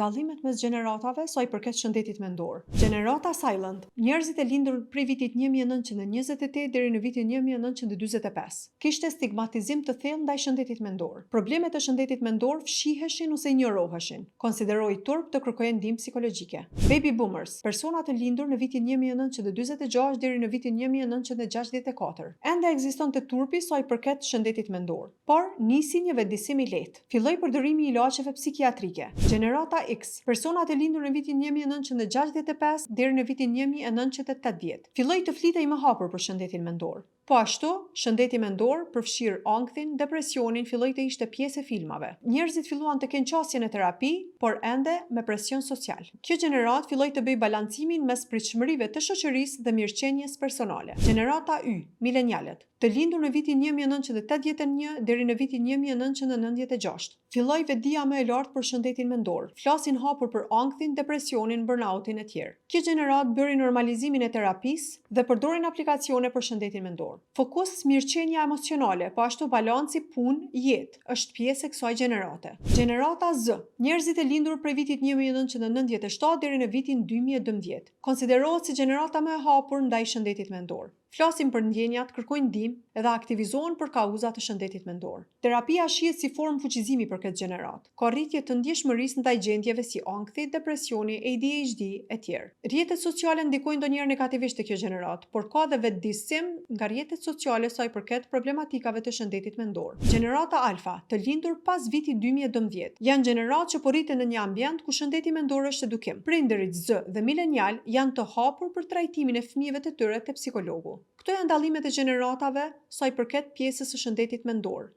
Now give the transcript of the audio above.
Dallimet mes gjeneratave sa i përket shëndetit mendor. Gjenerata Silent. Njerëzit e lindur prej vitit 1928 deri në vitin 1945 kishte stigmatizim të thellë ndaj shëndetit mendor. Problemet e shëndetit mendor fshiheshin ose injoroheshin. Konsiderohej turp të kërkojë ndihmë psikologjike. Baby boomers, persona të lindur në vitin 1946 deri në vitin 1964. Ende ekzistonte turpi sa i përket shëndetit mendor, por nisi një vendisim i lehtë. Filloi përdorimi i ilaçeve psikiatrike. Gjenerata X, personat e lindur në vitin 1965 deri në vitin 1980. Filloi të flitej më hapur për shëndetin mendor. Po ashtu, shëndeti mendor, përfshir ankthin, depresionin, filloi të ishte pjesë e filmave. Njerëzit filluan të kenë qasje në terapi, por ende me presion social. Kjo gjenerat filloi të bëjë balancimin mes pritshmërive të shoqërisë dhe mirëqenies personale. Gjenerata Y, milenialët, të lindur në vitin 1981 deri në vitin 1996. Filloi vetdia më e lartë për shëndetin mendor. Flasin hapur për ankthin, depresionin, burnoutin e tjerë. Kjo gjenerat bëri normalizimin e terapisë dhe përdorin aplikacione për shëndetin mendor. Fokus mirëqenia emocionale, po ashtu balanci punë-jetë është pjesë e kësaj gjenerate. Gjenerata Z, njerëzit e lindur prej vitit 1997 deri në vitin 2012. Konsiderohet si gjenerata më e hapur ndaj shëndetit mendor. Flasin për ndjenjat, kërkojnë ndihmë edhe aktivizohen për kauza të shëndetit mendor. Terapia shihet si formë fuqizimi për këtë gjenerat. Ka rritje të ndjeshmërisë ndaj gjendjeve si ankthi, depresioni, ADHD e tjerë. Rrjetet sociale ndikojnë ndonjëherë negativisht te kjo gjenerat, por ka edhe vetëdijsim nga rrjetet sociale sa i përket problematikave të shëndetit mendor. Gjenerata Alfa, të lindur pas vitit 2012, janë gjenerat që po rriten në një ambient ku shëndeti mendor është edukim. Prindërit Z dhe milenial janë të hapur për trajtimin e fëmijëve të tyre te psikologu. Këto janë dallimet e gjeneratave sa i përket pjesës së shëndetit mendor.